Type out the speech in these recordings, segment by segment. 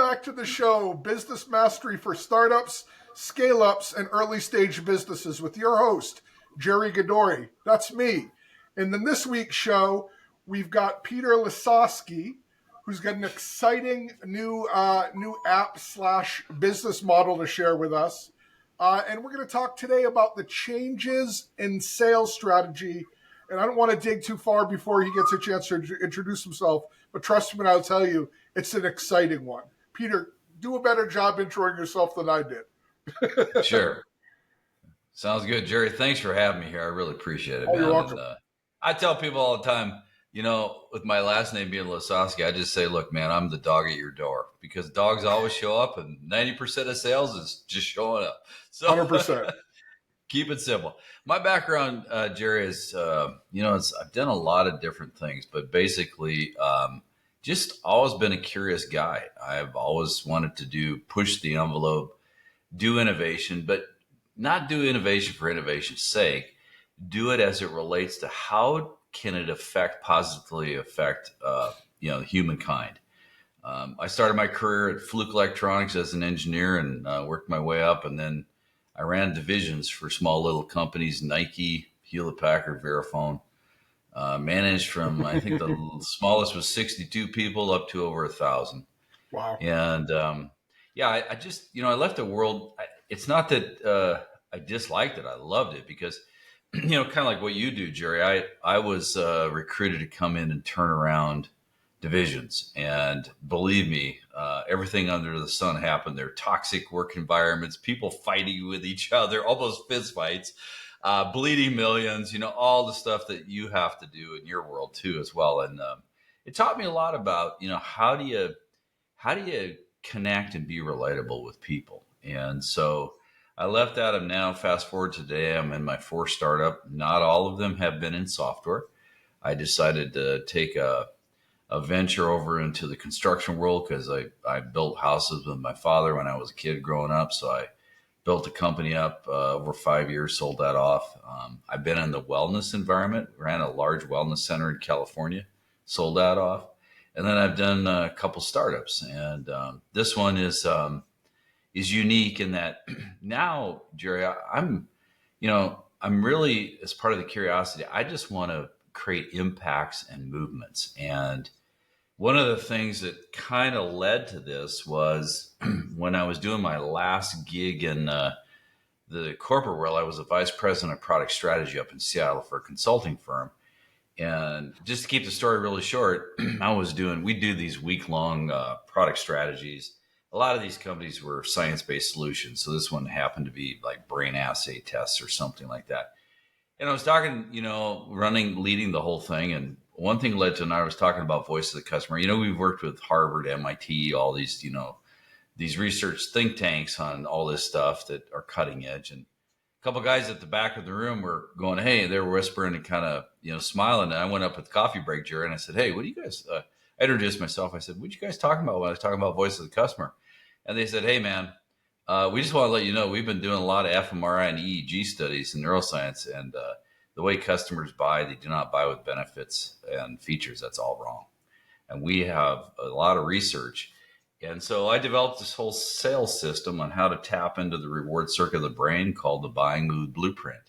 back to the show, Business Mastery for Startups, Scale-Ups, and Early Stage Businesses with your host, Jerry Gadori. That's me. And then this week's show, we've got Peter Lisoskie, who's got an exciting new app slash business model to share with us. And we're going to talk today about the changes in sales strategy. And I don't want to dig too far before he gets a chance to introduce himself, but trust me when I'll tell you, it's an exciting one. Peter, do a better job introing yourself than I did. Sure. Sounds good, Jerry. Thanks for having me here. I really appreciate it, Oh, man. you're welcome. And, I tell people all the time, with my last name being Lisoskie, I just say, look, man, I'm the dog at your door, because dogs always show up and 90% of sales is just showing up. So 100%. Keep it simple. My background, Jerry, is, I've done a lot of different things, but basically just always been a curious guy. I've always wanted to push the envelope, do innovation, but not do innovation for innovation's sake. Do it as it relates to how can it positively affect humankind. I started my career at Fluke Electronics as an engineer and worked my way up, and then I ran divisions for small little companies, Nike, Hewlett Packard, Verifone. Managed from, I think the smallest was 62 people up to over 1,000. Wow. And I just, I left the world. It's not that I disliked it. I loved it because, kind of like what you do, Jerry. I was recruited to come in and turn around divisions. And believe me, everything under the sun happened there. Toxic work environments, people fighting with each other, almost fist fights. Bleeding millions, all the stuff that you have to do in your world too, as well. And it taught me a lot about, how do you connect and be relatable with people. And so I left that, and now fast forward today, I'm in my fourth startup. Not all of them have been in software. I decided to take a venture over into the construction world because I built houses with my father when I was a kid growing up. So I built a company up over 5 years, sold that off. I've been in the wellness environment, ran a large wellness center in California, sold that off. And then I've done a couple startups. And this one is unique in that now, Jerry, I'm really, as part of the curiosity, I just want to create impacts and movements. And one of the things that kind of led to this was when I was doing my last gig in the corporate world. I was a vice president of product strategy up in Seattle for a consulting firm. And just to keep the story really short, we do these week-long product strategies. A lot of these companies were science-based solutions. So this one happened to be like brain assay tests or something like that. And I was talking, leading the whole thing. And one thing led to another. I was talking about voice of the customer. We've worked with Harvard, MIT, all these, these research think tanks on all this stuff that are cutting edge. And a couple of guys at the back of the room were going, hey, they were whispering and kind of, smiling. And I went up at the coffee break, Jerry, and I said, hey, what do you guys, I introduced myself. I said, what you guys talking about when I was talking about voice of the customer? And they said, hey, man, we just want to let you know we've been doing a lot of fMRI and EEG studies in neuroscience, and the way customers buy, they do not buy with benefits and features. That's all wrong. And we have a lot of research. And so I developed this whole sales system on how to tap into the reward circuit of the brain called the Buying Mood Blueprint.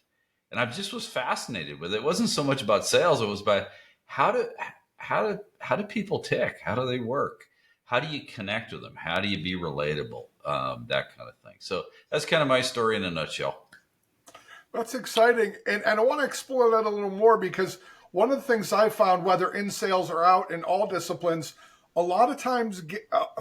And I just was fascinated with it. It wasn't so much about sales. It was about how do people tick? How do they work? How do you connect with them? How do you be relatable? That kind of thing. So that's kind of my story in a nutshell. That's exciting. And I want to explore that a little more, because one of the things I found, whether in sales or out in all disciplines, a lot of times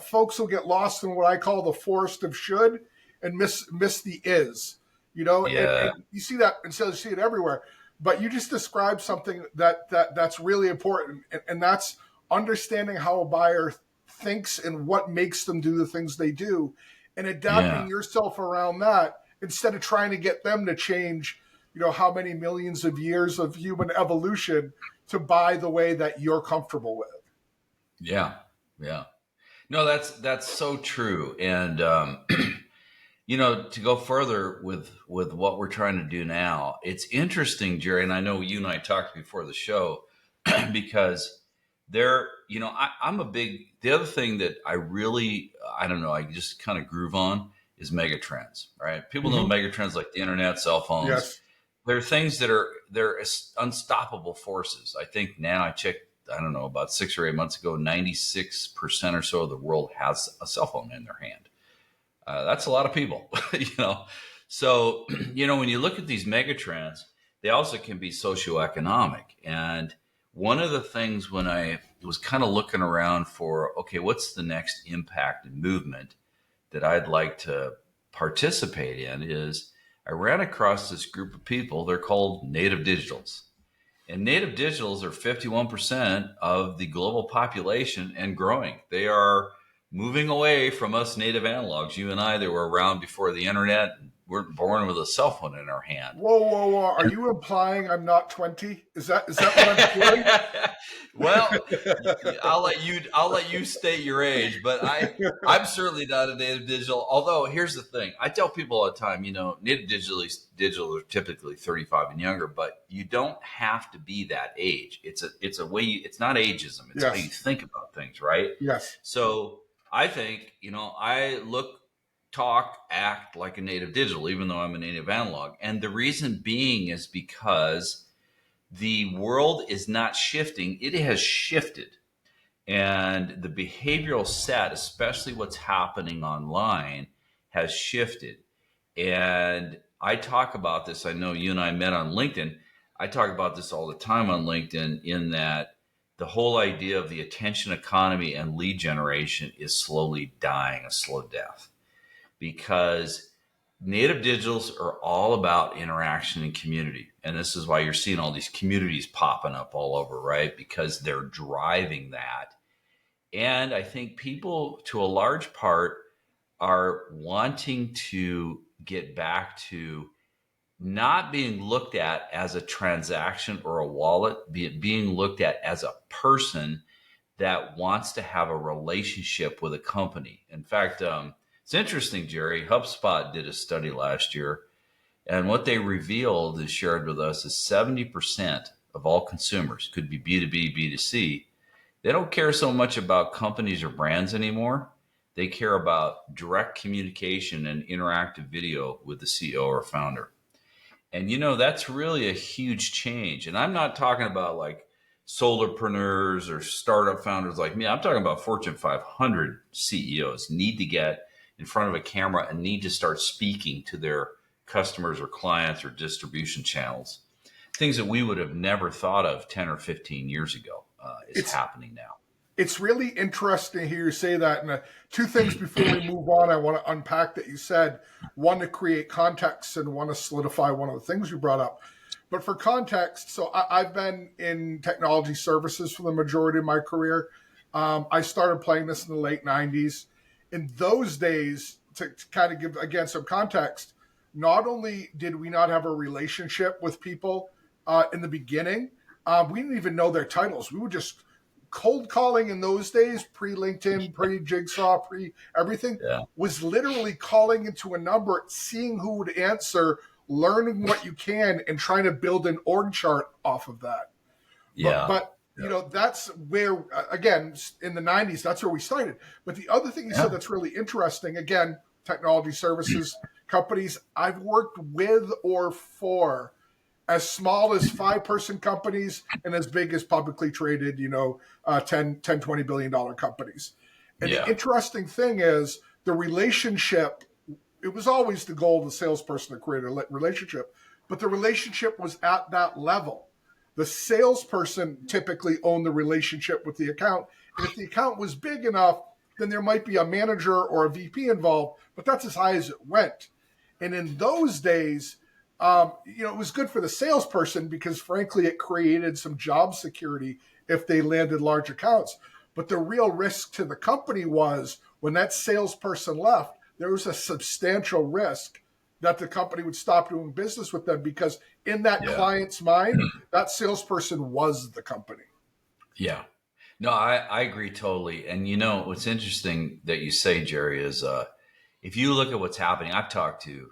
folks will get lost in what I call the forest of should and miss the is. Yeah. And you see that in sales, you see it everywhere. But you just described something that's really important, and that's understanding how a buyer thinks and what makes them do the things they do, and adapting yourself around that instead of trying to get them to change, how many millions of years of human evolution to buy the way that you're comfortable with. Yeah. Yeah. No, that's so true. And, to go further with what we're trying to do now, it's interesting, Jerry, and I know you and I talked before the show, because I'm a big, the other thing that I really, I don't know, I just kind of groove on is megatrends, right? People know Hmm. megatrends like the internet, cell phones. Yes. They're things that they're unstoppable forces. I think now I checked, I don't know, about 6 or 8 months ago, 96% or so of the world has a cell phone in their hand. That's a lot of people, you know. So, when you look at these megatrends, they also can be socioeconomic. And one of the things when I was kind of looking around for, okay, what's the next impact and movement that I'd like to participate in is I ran across this group of people. They're called native digitals. And native digitals are 51% of the global population and growing. They are moving away from us native analogs. You and I that were around before the internet, we're born with a cell phone in our hand. Whoa, whoa, whoa! Are you implying I'm not 20? Is that what I'm hearing? Well, I'll let you state your age, but I'm certainly not a native digital. Although here's the thing, I tell people all the time, native digital are typically 35 and younger, but you don't have to be that age. It's a way. It's not ageism. It's how you Yes. think about things, right? Yes. So I think I look, talk, act like a native digital, even though I'm a native analog, and the reason being is because the world is not shifting, it has shifted. And the behavioral set, especially what's happening online, has shifted. And I talk about this. I know you and I met on LinkedIn. I talk about this all the time on LinkedIn, in that the whole idea of the attention economy and lead generation is slowly dying a slow death, because native digitals are all about interaction and community. And this is why you're seeing all these communities popping up all over, right? Because they're driving that. And I think people, to a large part, are wanting to get back to not being looked at as a transaction or a wallet, being looked at as a person that wants to have a relationship with a company. In fact, it's interesting, Jerry. HubSpot did a study last year, and what they revealed is shared with us is 70% of all consumers, could be B2B, B2C, they don't care so much about companies or brands anymore. They care about direct communication and interactive video with the CEO or founder. And that's really a huge change. And I'm not talking about like solopreneurs or startup founders like me. I'm talking about Fortune 500 CEOs need to get in front of a camera and need to start speaking to their customers or clients or distribution channels. Things that we would have never thought of 10 or 15 years ago is It's happening now. it's really interesting to hear you say that. And two things before we move on, I want to unpack that you said. One, to create context, and one, to solidify one of the things you brought up. But for context, so I've been in technology services for the majority of my career. I started playing this in the late 90s. In those days, to kind of give, again, some context, not only did we not have a relationship with people in the beginning, we didn't even know their titles. We would just cold calling in those days, pre LinkedIn, pre Jigsaw, pre everything, Yeah. was literally calling into a number, seeing who would answer, learning what you can, and trying to build an org chart off of that. But Yeah. but you know, that's where, again, in the 90s, that's where we started. But the other thing you said Yeah. that's really interesting, again, technology services companies I've worked with or for, as small as 5-person companies and as big as publicly traded, 10, $20 billion companies. And the Yeah. interesting thing is the relationship, it was always the goal of the salesperson to create a relationship, but the relationship was at that level. The salesperson typically owned the relationship with the account. And if the account was big enough, then there might be a manager or a VP involved, but that's as high as it went. And in those days, it was good for the salesperson because, frankly, it created some job security if they landed large accounts. But the real risk to the company was when that salesperson left, there was a substantial risk that the company would stop doing business with them because in that Yeah. client's mind, that salesperson was the company. Yeah. No, I agree totally. And what's interesting that you say, Jerry, is if you look at what's happening, I've talked to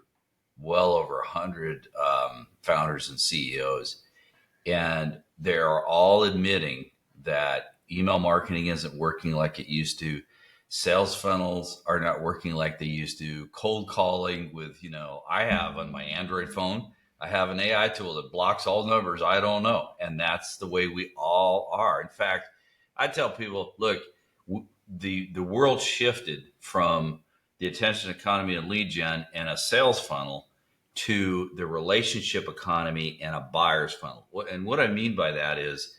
well over 100 founders and CEOs, and they're all admitting that email marketing isn't working like it used to. Sales funnels are not working like they used to. Cold calling with, I have on my Android phone, I have an AI tool that blocks all numbers I don't know. And that's the way we all are. In fact, I tell people, look, the world shifted from the attention economy and lead gen and a sales funnel to the relationship economy and a buyer's funnel. And what I mean by that is,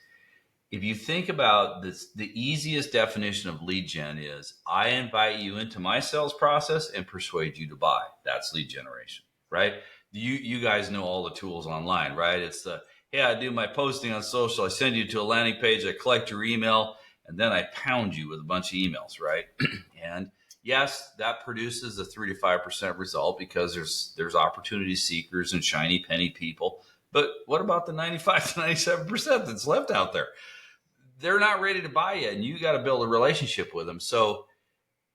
if you think about this, the easiest definition of lead gen is I invite you into my sales process and persuade you to buy. That's lead generation, right? You guys know all the tools online, right? It's the, hey, I do my posting on social, I send you to a landing page, I collect your email, and then I pound you with a bunch of emails, right? And yes, that produces a 3 to 5% result because there's opportunity seekers and shiny penny people. But what about the 95 to 97% that's left out there? They're not ready to buy yet, and you got to build a relationship with them. So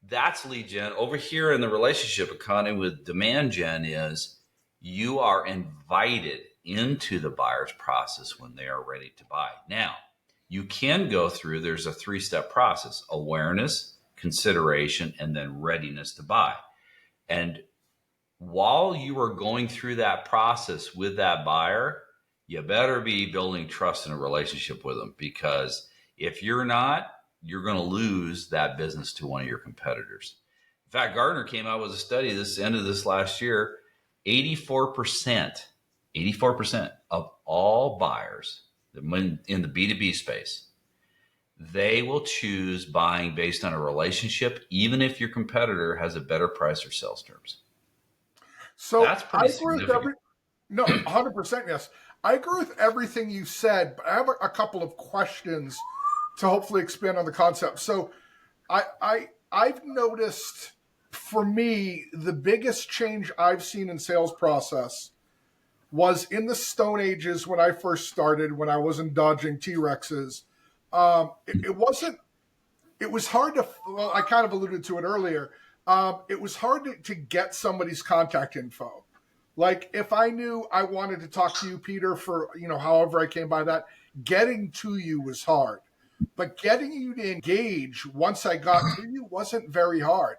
that's lead gen. Over here in the relationship economy with demand gen is you are invited into the buyer's process when they are ready to buy. Now, you can go through, there's a 3-step process: awareness, consideration, and then readiness to buy. And while you are going through that process with that buyer, you better be building trust in a relationship with them, because if you're not, you're going to lose that business to one of your competitors. In fact, Gartner came out with a study this end of this last year. 84% of all buyers in the B2B space, they will choose buying based on a relationship, even if your competitor has a better price or sales terms. So That's pretty significant. No, 100% yes. I agree with everything you said, but I have a couple of questions to hopefully expand on the concept. So I've noticed, for me, the biggest change I've seen in sales process was in the Stone Ages when I first started, when I wasn't dodging T-Rexes. It was hard to, well, I kind of alluded to it earlier. It was hard to get somebody's contact info. Like, if I knew I wanted to talk to you, Peter, for, however I came by that, getting to you was hard. But getting you to engage once I got to you wasn't very hard.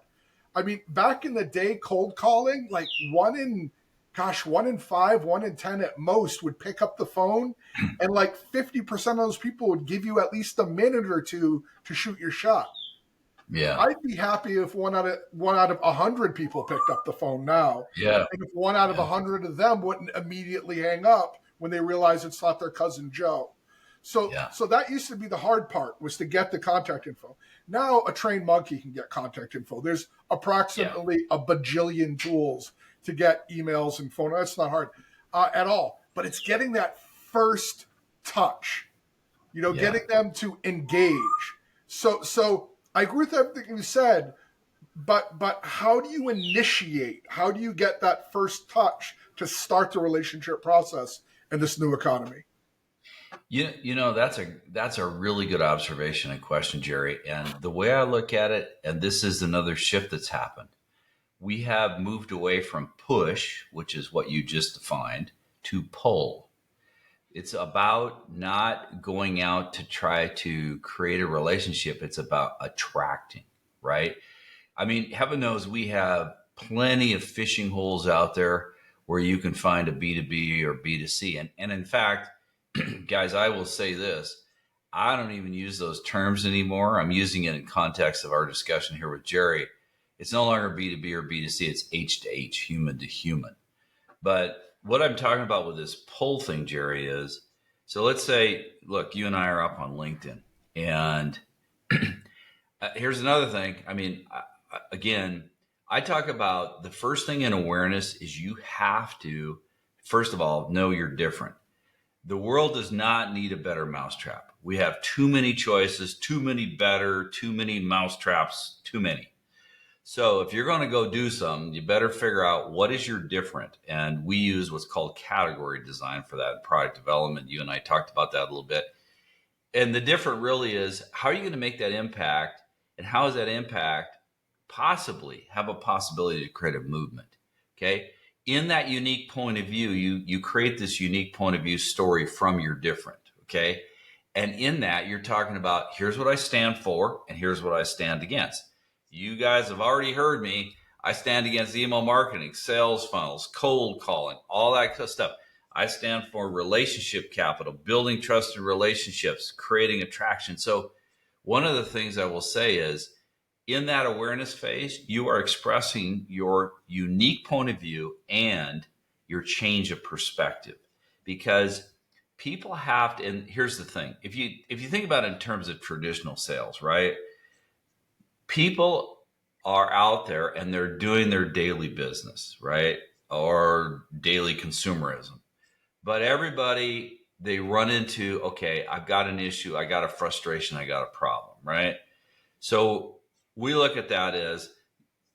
I mean, back in the day, cold calling, like 1 in 5, 1 in 10 at most would pick up the phone, and like 50% of those people would give you at least a minute or two to shoot your shot. Yeah. I'd be happy if one out of 100 people picked up the phone now. Yeah. And if 1 out of 100 of them wouldn't immediately hang up when they realize it's not their cousin Joe. So that used to be the hard part, was to get the contact info. Now a trained monkey can get contact info. There's approximately a bajillion tools to get emails and phone. That's not hard at all. But it's getting that first touch, getting them to engage. So I agree with everything you said, but how do you initiate? How do you get that first touch to start the relationship process in this new economy? That's a really good observation and question, Jerry. And the way I look at it, and this is another shift that's happened, we have moved away from push, which is what you just defined, to pull. It's about not going out to try to create a relationship. It's about attracting, right? I mean, heaven knows we have plenty of fishing holes out there where you can find a B2B or B2C. And in fact, guys, I will say this: I don't even use those terms anymore. I'm using it in context of our discussion here with Jerry. It's no longer B2B or B2C. It's H to H, human to human. But what I'm talking about with this pull thing, Jerry, is, so let's say, look, you and I are up on LinkedIn, and here's another thing. I mean, again, I talk about the first thing in awareness is you have to, first of all, know you're different. The world does not need a better mousetrap. We have too many choices, too many better, too many mousetraps, too many. So if you're going to go do something, you better figure out what is your different. And we use what's called category design for that, product development. You and I talked about that a little bit. And the different really is, how are you going to make that impact? And how does that impact possibly have a possibility to create a movement? Okay. In that unique point of view, you create this unique point of view story from your different. Okay. And in that, you're talking about here's what I stand for and here's what I stand against. You guys have already heard me. I stand against email marketing, sales funnels, cold calling, all that kind of stuff. I stand for relationship capital, building trusted relationships, creating attraction. So one of the things I will say is in that awareness phase, you are expressing your unique point of view and your change of perspective, because people have to. And here's the thing: if you think about it in terms of traditional sales, right? People are out there and they're doing their daily business, right, or daily consumerism. But everybody, they run into, okay, I've got an issue, I got a frustration, I got a problem, right? So we look at that as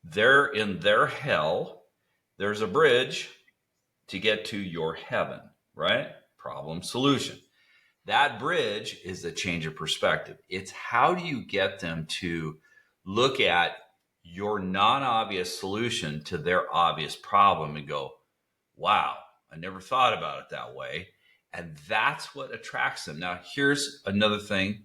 they're in their hell. There's a bridge to get to your heaven, right? Problem solution. That bridge is a change of perspective. It's how do you get them to look at your non-obvious solution to their obvious problem and go, wow, I never thought about it that way. And that's what attracts them. Now, here's another thing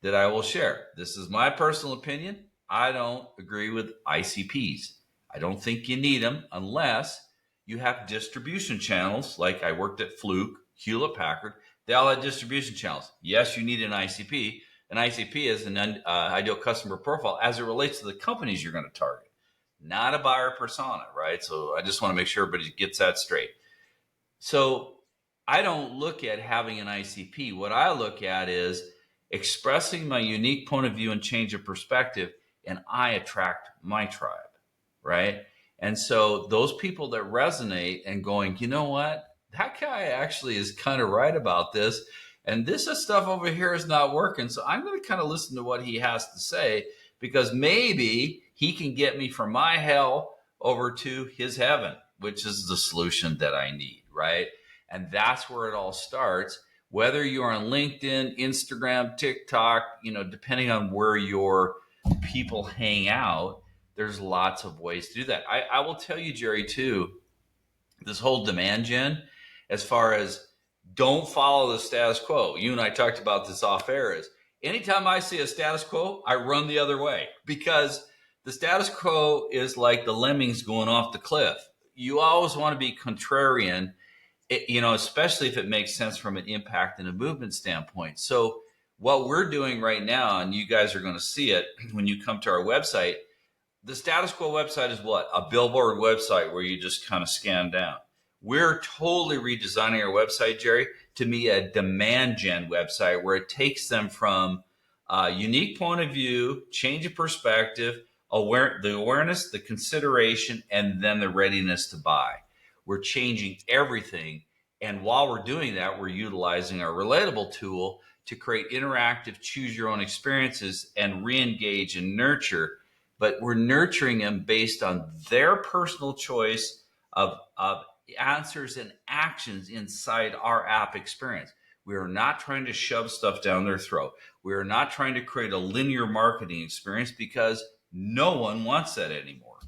that I will share. This is my personal opinion. I don't agree with ICPs. I don't think you need them unless you have distribution channels. Like I worked at Fluke, Hewlett Packard. They all had distribution channels. Yes, you need an ICP. An ICP is an ideal customer profile as it relates to the companies you're going to target, not a buyer persona, right? So I just want to make sure everybody gets that straight. So I don't look at having an ICP. What I look at is expressing my unique point of view and change of perspective, and I attract my tribe, right? And so those people that resonate and going, you know what? That guy actually is kind of right about this. And this is stuff over here is not working. So I'm going to kind of listen to what he has to say, because maybe he can get me from my hell over to his heaven, which is the solution that I need, right? And that's where it all starts. Whether you're on LinkedIn, Instagram, TikTok, depending on where your people hang out, there's lots of ways to do that. I will tell you, Jerry, too, this whole demand gen, as far as don't follow the status quo. You and I talked about this off air. Is anytime I see a status quo, I run the other way, because the status quo is like the lemmings going off the cliff. You always want to be contrarian, especially if it makes sense from an impact and a movement standpoint. So what we're doing right now, and you guys are going to see it when you come to our website, the status quo website is what? A billboard website where you just kind of scan down. We're totally redesigning our website, Jerry, to be a demand gen website where it takes them from a unique point of view, change of perspective, the awareness, the consideration, and then the readiness to buy. We're changing everything. And while we're doing that, we're utilizing our relatable tool to create interactive, choose your own experiences and re-engage and nurture. But we're nurturing them based on their personal choice of answers and actions inside our app experience. We are not trying to shove stuff down their throat. We are not trying to create a linear marketing experience, because no one wants that anymore.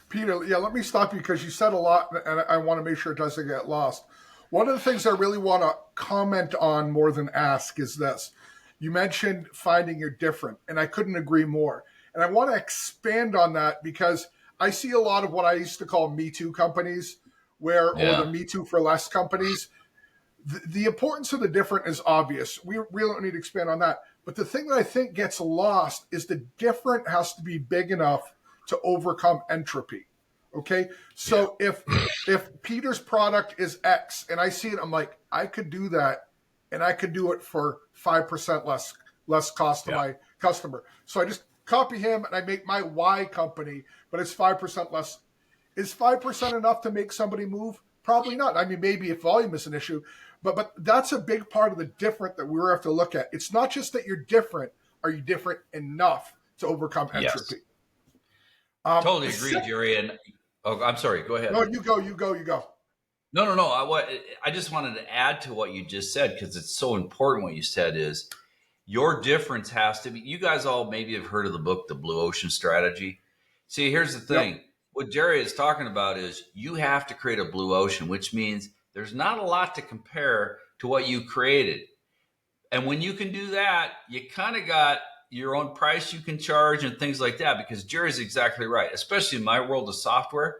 Peter, yeah, let me stop you because you said a lot, and I want to make sure it doesn't get lost. One of the things I really want to comment on more than ask is this. You mentioned finding you're different, and I couldn't agree more. And I want to expand on that because I see a lot of what I used to call Me Too companies, or the Me Too for Less companies. The importance of the different is obvious. We really don't need to expand on that. But the thing that I think gets lost is the different has to be big enough to overcome entropy. Okay. So if Peter's product is X and I see it, I'm like, I could do that, and I could do it for 5% less cost to my customer. So I just copy him and I make my Y company, but it's 5% less. Is 5% enough to make somebody move? Probably not. I mean, maybe if volume is an issue, but that's a big part of the different that we have to look at. It's not just that you're different. Are you different enough to overcome entropy? Yes. Totally agree, Jerry. And I'm sorry. Go ahead. No, you go. No. I just wanted to add to what you just said, because it's so important. What you said is your difference has to be. You guys all maybe have heard of the book, The Blue Ocean Strategy. See, here's the thing. Yep. What Jerry is talking about is you have to create a blue ocean, which means there's not a lot to compare to what you created. And when you can do that, you kind of got your own price you can charge and things like that, because Jerry's exactly right, especially in my world of software.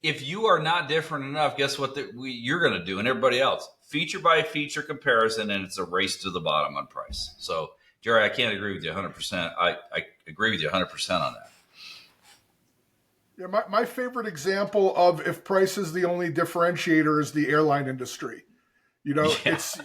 If you are not different enough, guess what you're going to do, and everybody else? Feature by feature comparison, and it's a race to the bottom on price. So, Jerry, I can't agree with you 100%. I agree with you 100% on that. Yeah, my favorite example of if price is the only differentiator is the airline industry. It's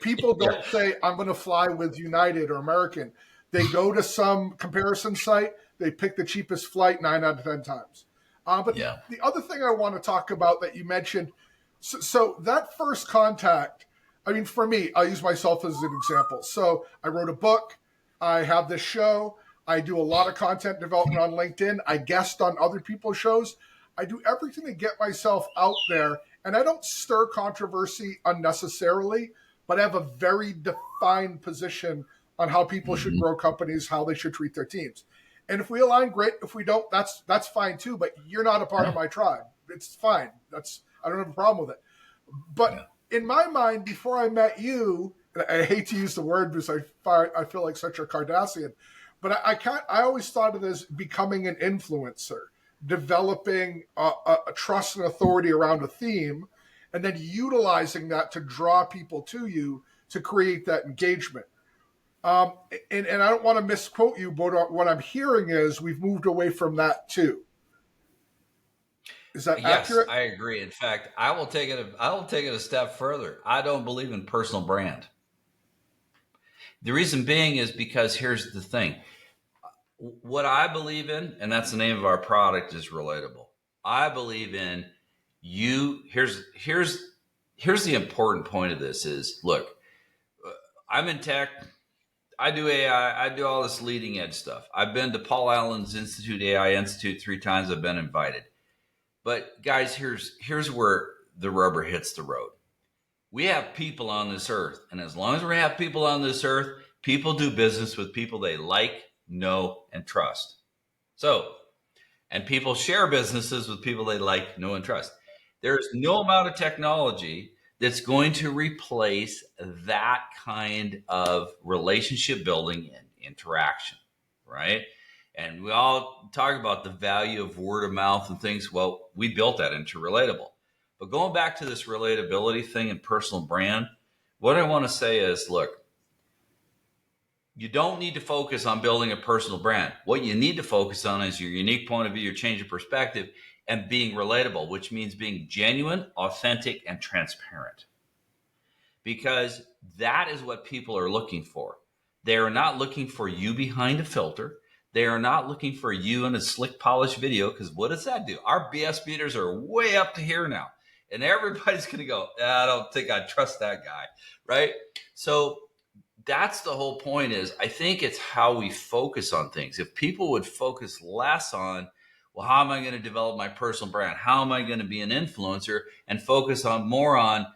people don't say, I'm going to fly with United or American. They go to some comparison site, they pick the cheapest flight 9 out of 10 times. But the other thing I want to talk about that you mentioned, so that first contact, I mean, for me, I'll use myself as an example. So I wrote a book, I have this show, I do a lot of content development on LinkedIn, I guest on other people's shows. I do everything to get myself out there, and I don't stir controversy unnecessarily, but I have a very defined position on how people should grow companies, how they should treat their teams. And if we align, great. If we don't, that's fine too. But you're not a part of my tribe. It's fine. I don't have a problem with it. But in my mind, before I met you, and I hate to use the word because I feel like such a Cardassian, but I always thought of it as becoming an influencer, developing a trust and authority around a theme, and then utilizing that to draw people to you to create that engagement. And I don't want to misquote you, but what I'm hearing is we've moved away from that too. Is that accurate? Yes, I agree. In fact, I will take it a step further. I don't believe in personal brand. The reason being is because here's the thing. What I believe in, and that's the name of our product, is relatable. I believe in you. Here's the important point of this is, look, I'm in tech. I do AI. I do all this leading edge stuff. I've been to Paul Allen's AI Institute 3 times. I've been invited. But guys, here's where the rubber hits the road. We have people on this earth. And as long as we have people on this earth, people do business with people they like, know, and trust. And people share businesses with people they like, know, and trust. There's no amount of technology that's going to replace that kind of relationship building and interaction, right? And we all talk about the value of word of mouth and things. Well, we built that into Relatable. But going back to this relatability thing and personal brand, what I want to say is, look, you don't need to focus on building a personal brand. What you need to focus on is your unique point of view, your change of perspective, and being relatable, which means being genuine, authentic, and transparent. Because that is what people are looking for. They are not looking for you behind a filter. They are not looking for you in a slick, polished video, because what does that do? Our BS meters are way up to here now. And everybody's going to go, I don't think I trust that guy, right? So that's the whole point is, I think it's how we focus on things. If people would focus less on, well, how am I going to develop my personal brand? How am I going to be an influencer? And focus on more on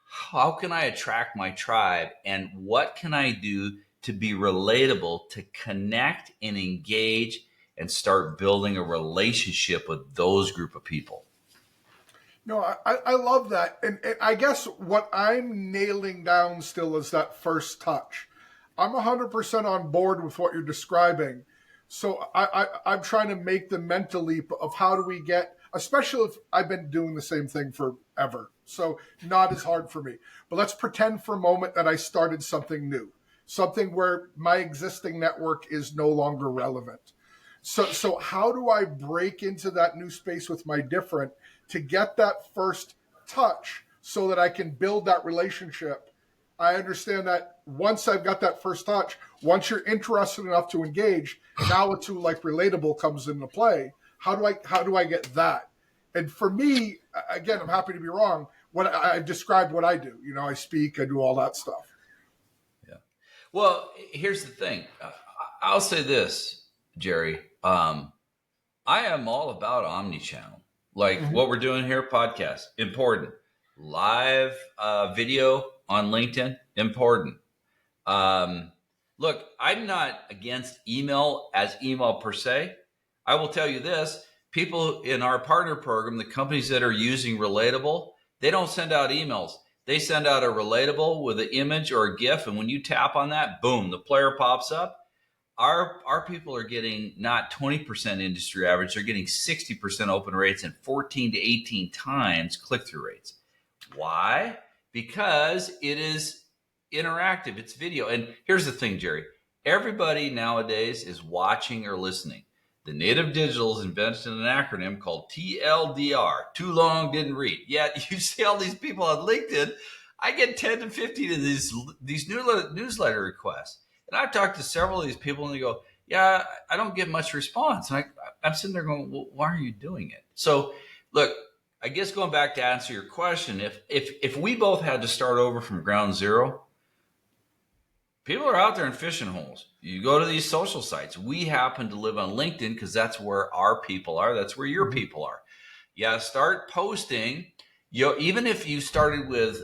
how can I attract my tribe and what can I do to be relatable, to connect and engage and start building a relationship with those group of people. No, I love that. And I guess what I'm nailing down still is that first touch. I'm 100% on board with what you're describing. So I'm trying to make the mental leap of how do we get, especially if I've been doing the same thing forever. So not as hard for me. But let's pretend for a moment that I started something new, something where my existing network is no longer relevant. So how do I break into that new space with my different to get that first touch so that I can build that relationship? I understand that once I've got that first touch, once you're interested enough to engage, now a tool like Relatable comes into play. How do I get that? And for me, again, I'm happy to be wrong. What I described what I do. I speak, I do all that stuff. Yeah. Well, here's the thing. I'll say this, Jerry. I am all about omni-channel. Like what we're doing here, podcast, important. Live video on LinkedIn, important. Look, I'm not against email as email per se. I will tell you this, people in our partner program, the companies that are using Relatable, they don't send out emails. They send out a relatable with an image or a GIF, and when you tap on that, boom, the player pops up. Our people are getting not 20% industry average, they're getting 60% open rates and 14 to 18 times click-through rates. Why? Because it is interactive, it's video. And here's the thing, Jerry. Everybody nowadays is watching or listening. The native digitals invented an acronym called TLDR, too long, didn't read. Yet you see all these people on LinkedIn. I get 10 to 15 of these newsletter requests. And I've talked to several of these people and they go, yeah, I don't get much response. And I'm sitting there going, well, why are you doing it? So look, I guess going back to answer your question, if we both had to start over from ground zero, people are out there in fishing holes. You go to these social sites. We happen to live on LinkedIn because that's where our people are. That's where your people are. Yeah, start posting. Even if you started with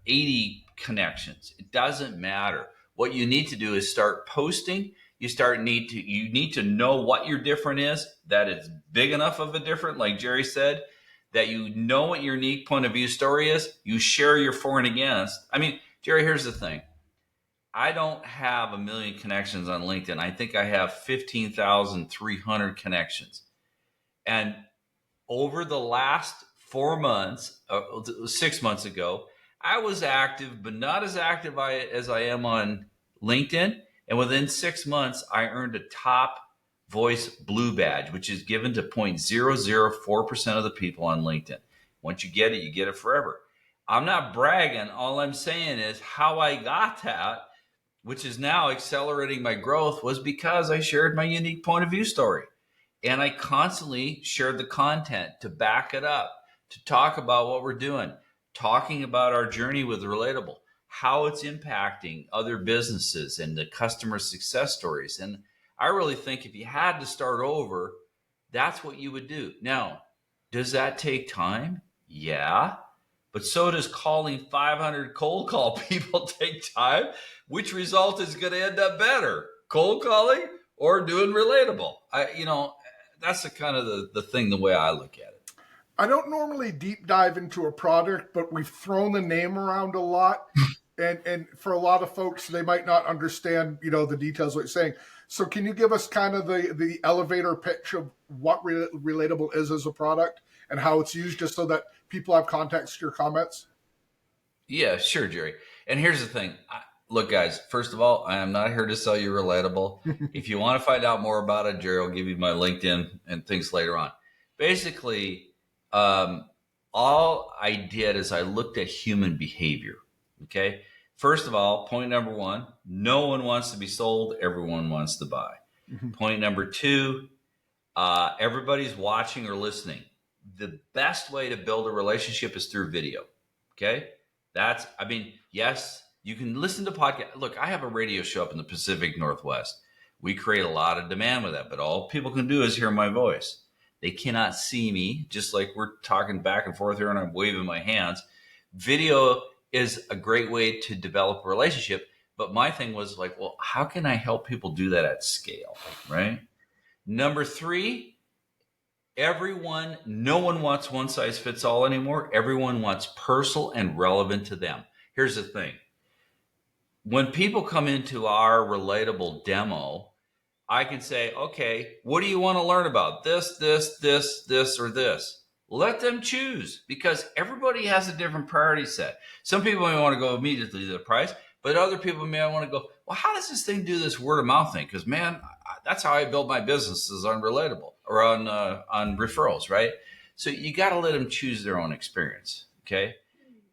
80 connections, it doesn't matter. What you need to do is start posting. You need to know what your different is, that it's big enough of a different, like Jerry said, that you know what your unique point of view story is. You share your for and against. I mean, Jerry, here's the thing. I don't have 1 million connections on LinkedIn. I think I have 15,300 connections. And over the last 4 months, 6 months ago, I was active, but not as active as I am on LinkedIn. And within 6 months, I earned a top voice blue badge, which is given to 0.004% of the people on LinkedIn. Once you get it forever. I'm not bragging. All I'm saying is how I got that, which is now accelerating my growth, was because I shared my unique point of view story. And I constantly shared the content to back it up, to talk about what we're doing, talking about our journey with Relatable, how it's impacting other businesses and the customer success stories. And I really think if you had to start over, that's what you would do. Now, does that take time? Yeah. But so does calling 500 cold call people take time. Which result is going to end up better? Cold calling or doing Relatable? That's the kind of the thing, the way I look at it. I don't normally deep dive into a product, but we've thrown the name around a lot. And for a lot of folks, they might not understand, the details of what you're saying. So can you give us kind of the elevator pitch of what Relatable is as a product and how it's used, just so that people have context to your comments? Yeah, sure, Jerry. And here's the thing. Look, guys, first of all, I am not here to sell you Relatable. If you want to find out more about it, Jerry will give you my LinkedIn and things later on. Basically, all I did is I looked at human behavior. Okay. First of all, point number one, no one wants to be sold. Everyone wants to buy. Mm-hmm. Point number two, everybody's watching or listening. The best way to build a relationship is through video. Okay. Yes, you can listen to podcasts. Look, I have a radio show up in the Pacific Northwest. We create a lot of demand with that, but all people can do is hear my voice. They cannot see me, just like we're talking back and forth here and I'm waving my hands. Video is a great way to develop a relationship. But my thing was like, well, how can I help people do that at scale, right? Number three, no one wants one size fits all anymore. Everyone wants personal and relevant to them. Here's the thing. When people come into our Relatable demo, I can say, okay, what do you want to learn about? This, or this. Let them choose, because everybody has a different priority set. Some people may want to go immediately to the price, but other people may want to go, well, how does this thing do this word of mouth thing? Because, man, that's how I build my businesses, on Relatable or on referrals, right? So you got to let them choose their own experience, okay?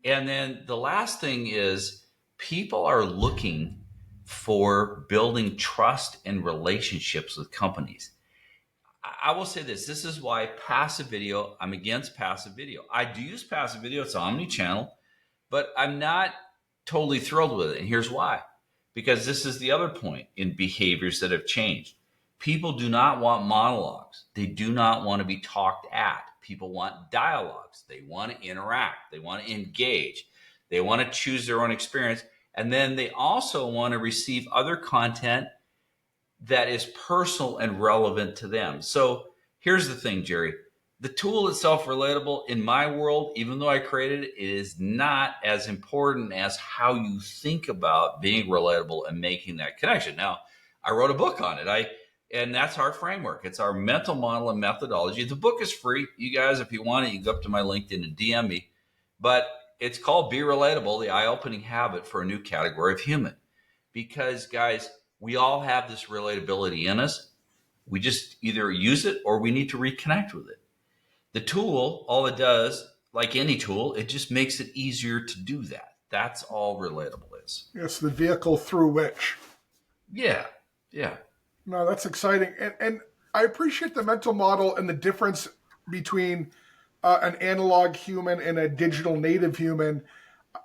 And then the last thing is people are looking for building trust and relationships with companies. I will say this is why passive video, I'm against passive video. I do use passive video, it's omni-channel, but I'm not totally thrilled with it. And here's why. Because this is the other point in behaviors that have changed. People do not want monologues. They do not want to be talked at. People want dialogues. They want to interact. They want to engage. They want to choose their own experience. And then they also want to receive other content that is personal and relevant to them. So here's the thing, Jerry. the tool itself relatable in my world, even though I created it, it is not as important as how you think about being relatable and making that connection. Now, I wrote a book on it. And that's our framework. It's our mental model and methodology. The book is free. You guys, if you want it, you can go up to my LinkedIn and DM me. But it's called Be Relatable, the eye-opening habit for a new category of human. Because, guys, we all have this relatability in us. We just either use it or we need to reconnect with it. The tool, all it does, like any tool, it just makes it easier to do that. That's all relatable is. It's the vehicle through which. Yeah. Yeah. No, that's exciting. And I appreciate the mental model and the difference between an analog human and a digital native human.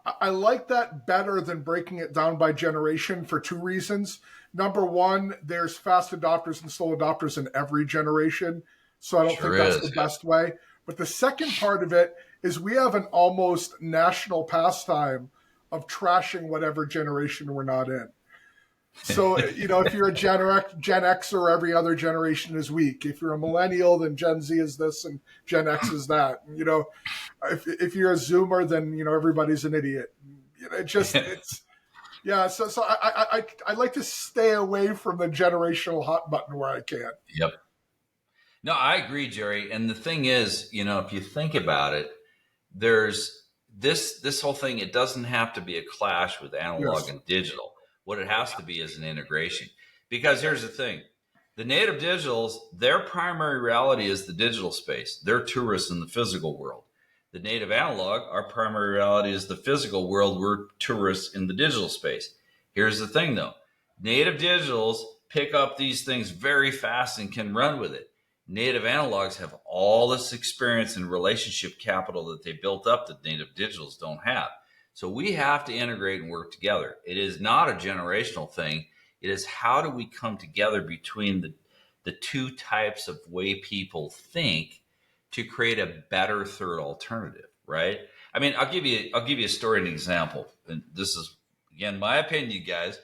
I like that better than breaking it down by generation for two reasons. Number one, there's fast adopters and slow adopters in every generation. So I don't think that's the best way. But the second part of it is we have an almost national pastime of trashing whatever generation we're not in. So, if you're a Gen Xer, every other generation is weak. If you're a millennial, then Gen Z is this and Gen X is that. If you're a Zoomer, then, everybody's an idiot. So I like to stay away from the generational hot button where I can. Yep. No, I agree, Jerry. And the thing is, if you think about it, there's this whole thing. It doesn't have to be a clash with analog and digital. What it has to be is an integration. Because here's the thing. The native digitals, their primary reality is the digital space. They're tourists in the physical world. The native analog, our primary reality is the physical world. We're tourists in the digital space. Here's the thing, though. Native digitals pick up these things very fast and can run with it. Native analogs have all this experience and relationship capital that they built up that native digitals don't have. So we have to integrate and work together. It is not a generational thing. It is how do we come together between the two types of way people think to create a better third alternative, right? I mean, I'll give you a story and an example. And this is, again, my opinion, guys.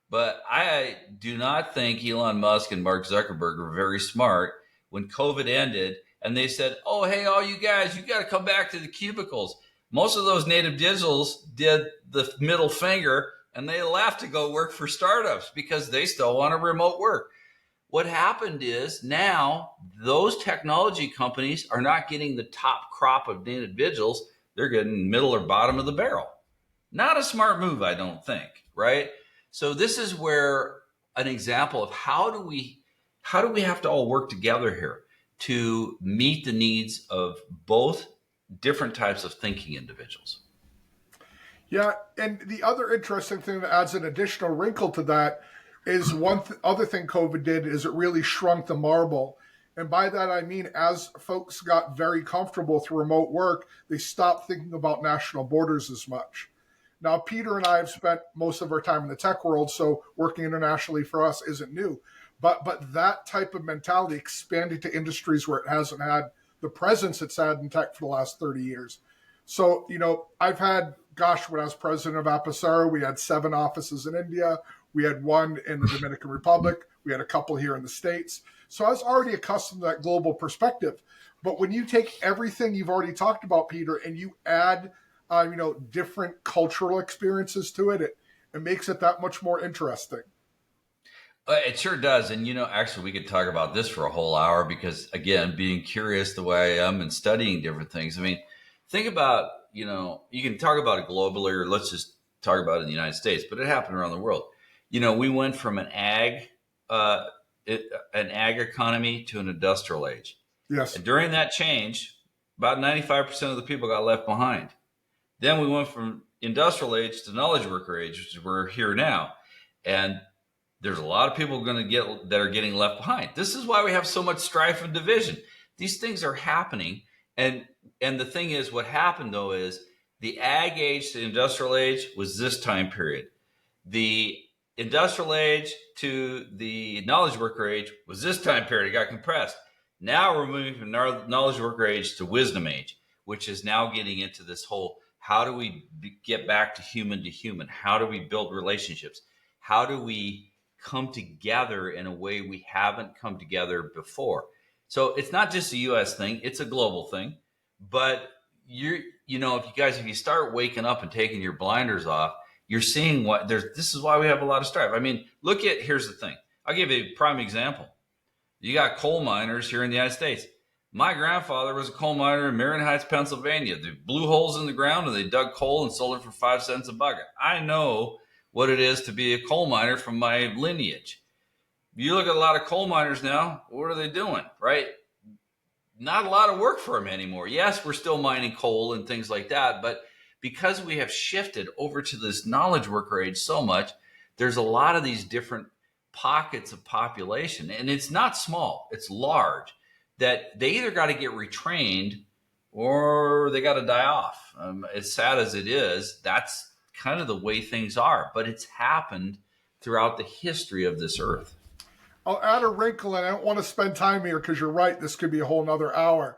But I do not think Elon Musk and Mark Zuckerberg were very smart when COVID ended and they said, oh, hey, all you guys, you got to come back to the cubicles. Most of those native digitals did the middle finger and they left to go work for startups because they still want to remote work. What happened is now those technology companies are not getting the top crop of native digitals. They're getting middle or bottom of the barrel. Not a smart move, I don't think, right? So this is where an example of how do we have to all work together here to meet the needs of both different types of thinking individuals. Yeah, and the other interesting thing that adds an additional wrinkle to that is other thing COVID did is it really shrunk the marble. And by that, I mean, as folks got very comfortable through remote work, they stopped thinking about national borders as much. Now, Peter and I have spent most of our time in the tech world, so working internationally for us isn't new. But that type of mentality expanded to industries where it hasn't had the presence it's had in tech for the last 30 years. So, I've had, when I was president of Apicera, we had 7 offices in India. We had 1 in the Dominican Republic. We had a couple here in the States. So I was already accustomed to that global perspective. But when you take everything you've already talked about, Peter, and you add, different cultural experiences to it, it makes it that much more interesting. It sure does. And, actually, we could talk about this for a whole hour because, again, being curious the way I am and studying different things. I mean, think about, you can talk about it globally or let's just talk about it in the United States, but it happened around the world. We went from an ag economy to an industrial age. Yes. And during that change, about 95% of the people got left behind. Then we went from industrial age to knowledge worker age, which is where we're here now. And there's a lot of people that are getting left behind. This is why we have so much strife and division. These things are happening. And the thing is, what happened though is the ag age to industrial age was this time period. The industrial age to the knowledge worker age was this time period. It got compressed. Now we're moving from knowledge worker age to wisdom age, which is now getting into this whole, how do we get back to human? How do we build relationships? How do we come together in a way we haven't come together before? So it's not just a U.S. thing; it's a global thing. But if you start waking up and taking your blinders off, you're seeing what there's. This is why we have a lot of strife. I mean, here's the thing. I'll give you a prime example. You got coal miners here in the United States. My grandfather was a coal miner in Marion Heights, Pennsylvania. They blew holes in the ground and they dug coal and sold it for 5 cents a bucket. I know what it is to be a coal miner from my lineage. You look at a lot of coal miners now, what are they doing, right? Not a lot of work for them anymore. Yes, we're still mining coal and things like that, but because we have shifted over to this knowledge worker age so much, there's a lot of these different pockets of population, and it's not small, it's large, that they either got to get retrained or they got to die off. As sad as it is, that's kind of the way things are, but it's happened throughout the history of this earth. I'll add a wrinkle, and I don't want to spend time here because you're right, this could be a whole nother hour.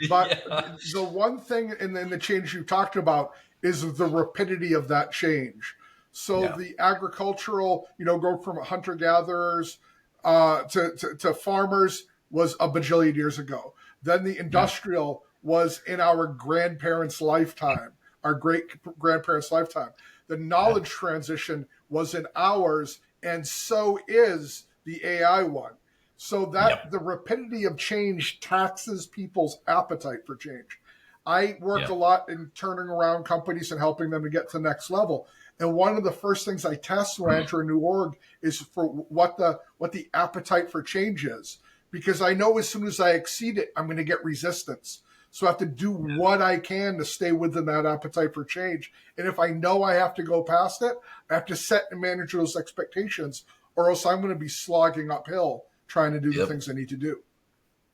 But yeah. The one thing in the change you talked about is the rapidity of that change. So the agricultural, go from hunter-gatherers to farmers was a bajillion years ago. Then the industrial was in our grandparents' lifetime, our great-grandparents' lifetime. The knowledge transition was in ours, and so is the AI one. So that the rapidity of change taxes people's appetite for change. I work a lot in turning around companies and helping them to get to the next level. And one of the first things I test when I enter a new org is for what the appetite for change is. Because I know as soon as I exceed it, I'm going to get resistance. So I have to do what I can to stay within that appetite for change. And if I know I have to go past it, I have to set and manage those expectations, or else I'm going to be slogging uphill trying to do the things I need to do.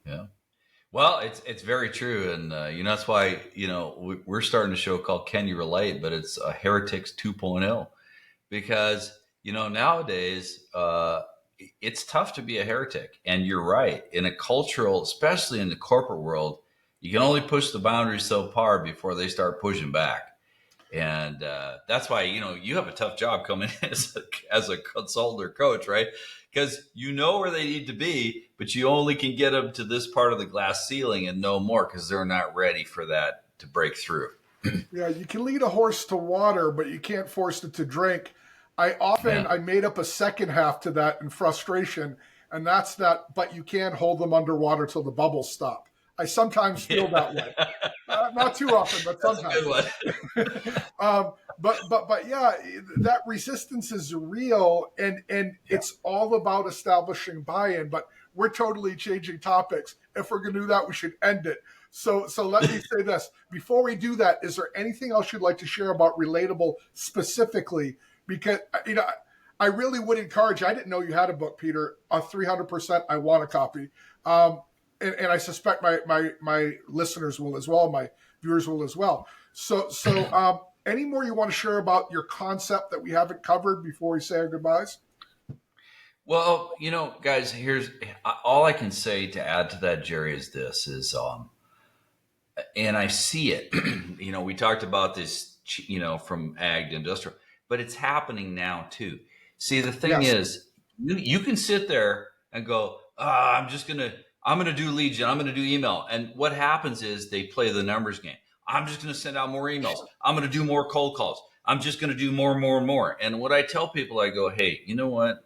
Yeah. Well, it's very true. And, that's why, we're starting a show called Can You Relate? But it's Heretics 2.0 because, nowadays it's tough to be a heretic. And you're right. In a cultural, especially in the corporate world, you can only push the boundaries so far before they start pushing back. And that's why, you have a tough job coming in as a consultant or coach, right? Because you know where they need to be, but you only can get them to this part of the glass ceiling and no more because they're not ready for that to break through. Yeah, you can lead a horse to water, but you can't force it to drink. I made up a second half to that in frustration, and that's that, but you can hold them underwater till the bubbles stop. I sometimes feel that way. Not too often, but sometimes. That's a good one. But yeah, that resistance is real, and it's all about establishing buy-in. But we're totally changing topics. If we're going to do that, we should end it. So let me say this. Before we do that, is there anything else you'd like to share about Relatable specifically? Because, I really would encourage, I didn't know you had a book, Peter, 300%. I want a copy. And I suspect my listeners will as well, my viewers will as well. So any more you want to share about your concept that we haven't covered before we say our goodbyes? Well, guys, here's all I can say to add to that, Jerry, is and I see it, we talked about this, from ag to industrial, but it's happening now too. See, the thing is, you can sit there and go, I'm going to do lead gen. I'm going to do email. And what happens is they play the numbers game. I'm just going to send out more emails. I'm going to do more cold calls. I'm just going to do more and more and more. And what I tell people, I go, hey, you know what?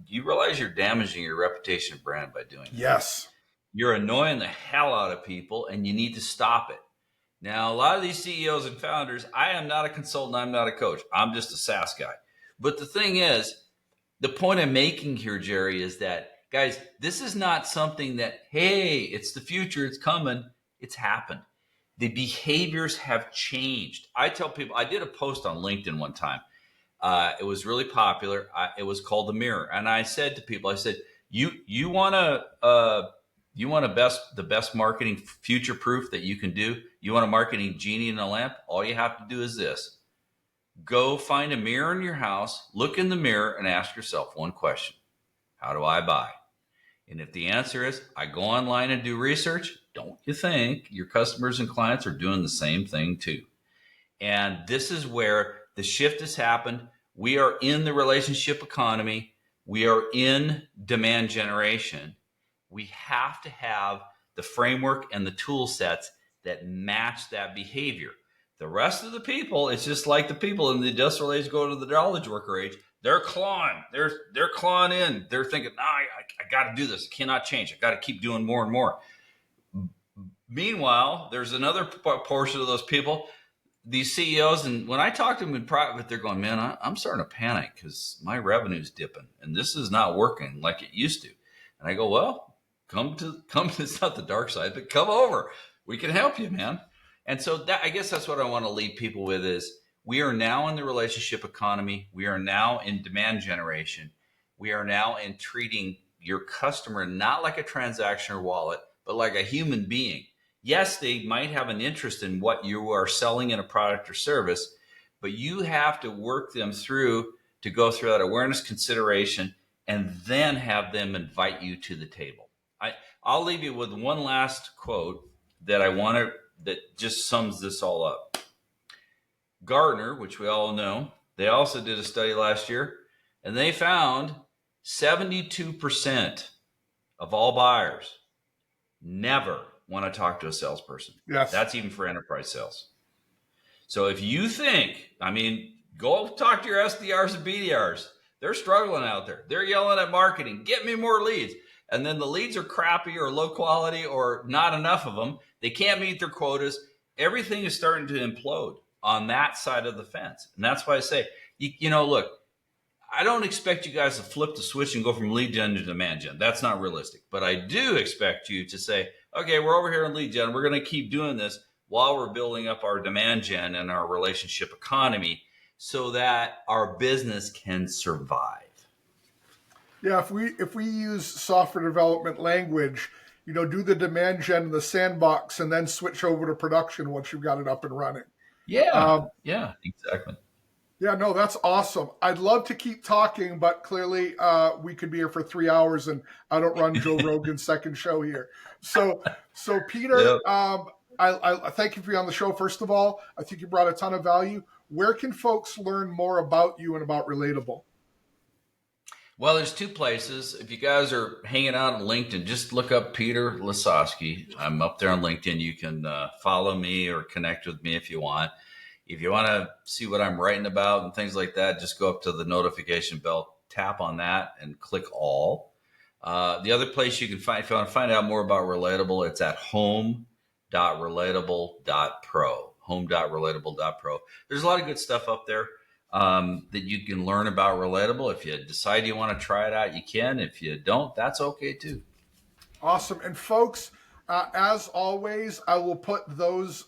You realize you're damaging your reputation brand by doing that. Yes. You're annoying the hell out of people, and you need to stop it. Now, a lot of these CEOs and founders, I am not a consultant. I'm not a coach. I'm just a SaaS guy. But the thing is, the point I'm making here, Jerry, is that, guys, this is not something that, hey, it's the future, it's coming. It's happened. The behaviors have changed. I tell people, I did a post on LinkedIn one time. It was really popular. It was called The Mirror. And I said to people, you want the best marketing future proof that you can do? You want a marketing genie in a lamp? All you have to do is this. Go find a mirror in your house, look in the mirror, and ask yourself one question. How do I buy? And if the answer is, I go online and do research, don't you think your customers and clients are doing the same thing too? And this is where the shift has happened. We are in the relationship economy. We are in demand generation. We have to have the framework and the tool sets that match that behavior. The rest of the people, it's just like the people in the industrial age go to the knowledge worker age. They're clawing. They're clawing in. They're thinking, no, I got to do this. I cannot change. I got to keep doing more and more. Meanwhile, there's another portion of those people, these CEOs, and when I talk to them in private, they're going, man, I'm starting to panic because my revenue's dipping and this is not working like it used to. And I go, well, come to it's not the dark side, but come over. We can help you, man. And so that, I guess that's what I want to leave people with is we are now in the relationship economy. We are now in demand generation. We are now in treating your customer not like a transaction or wallet, but like a human being. Yes, they might have an interest in what you are selling in a product or service, but you have to work them through to go through that awareness consideration and then have them invite you to the table. I'll leave you with one last quote that just sums this all up. Gartner, which we all know, they also did a study last year, and they found 72% of all buyers never want to talk to a salesperson. Yes. That's even for enterprise sales. So if you think, go talk to your SDRs and BDRs. They're struggling out there. They're yelling at marketing, get me more leads. And then the leads are crappy or low quality or not enough of them. They can't meet their quotas. Everything is starting to implode on that side of the fence. And that's why I say, look, I don't expect you guys to flip the switch and go from lead gen to demand gen. That's not realistic. But I do expect you to say, okay, we're over here in lead gen. We're going to keep doing this while we're building up our demand gen and our relationship economy so that our business can survive. Yeah, if we use software development language, do the demand gen in the sandbox and then switch over to production once you've got it up and running. Yeah, exactly. Yeah, no, that's awesome. I'd love to keep talking, but clearly we could be here for 3 hours, and I don't run Joe Rogan's second show here. So Peter, Yep. I thank you for being on the show. First of all, I think you brought a ton of value. Where can folks learn more about you and about Relatable? Well, there's two places. If you guys are hanging out on LinkedIn, just look up Peter Lisoskie. I'm up there on LinkedIn. You can follow me or connect with me if you want. If you want to see what I'm writing about and things like that, just go up to the notification bell, tap on that, and click all. The other place you can find, if you want to find out more about Relatable, it's at home.relatable.pro. Home.relatable.pro. There's a lot of good stuff up there that you can learn about Relatable. If you decide you want to try it out, you can. If you don't, that's okay too. Awesome. And folks, as always, I will put those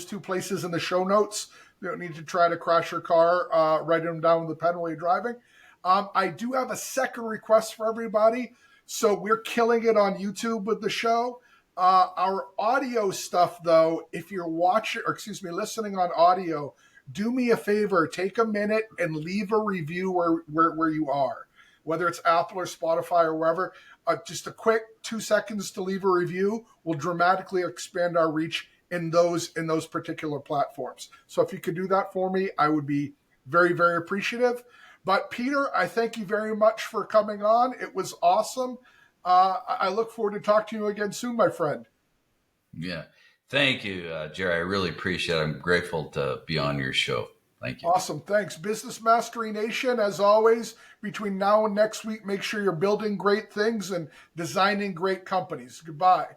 two places in the show notes. You don't need to try to crash your car, write them down with a pen while you're driving. I do have a second request for everybody. So we're killing it on YouTube with the show. Our audio stuff, though, if you're listening on audio, do me a favor, take a minute and leave a review where you are, whether it's Apple or Spotify or wherever. Just a quick 2 seconds to leave a review will dramatically expand our reach in those particular platforms. So if you could do that for me, I would be very, very appreciative. But Peter, I thank you very much for coming on. It was awesome. I look forward to talking to you again soon, my friend. Yeah. Thank you, Jerry. I really appreciate it. I'm grateful to be on your show. Thank you. Awesome. Thanks. Business Mastery Nation, as always, between now and next week, make sure you're building great things and designing great companies. Goodbye.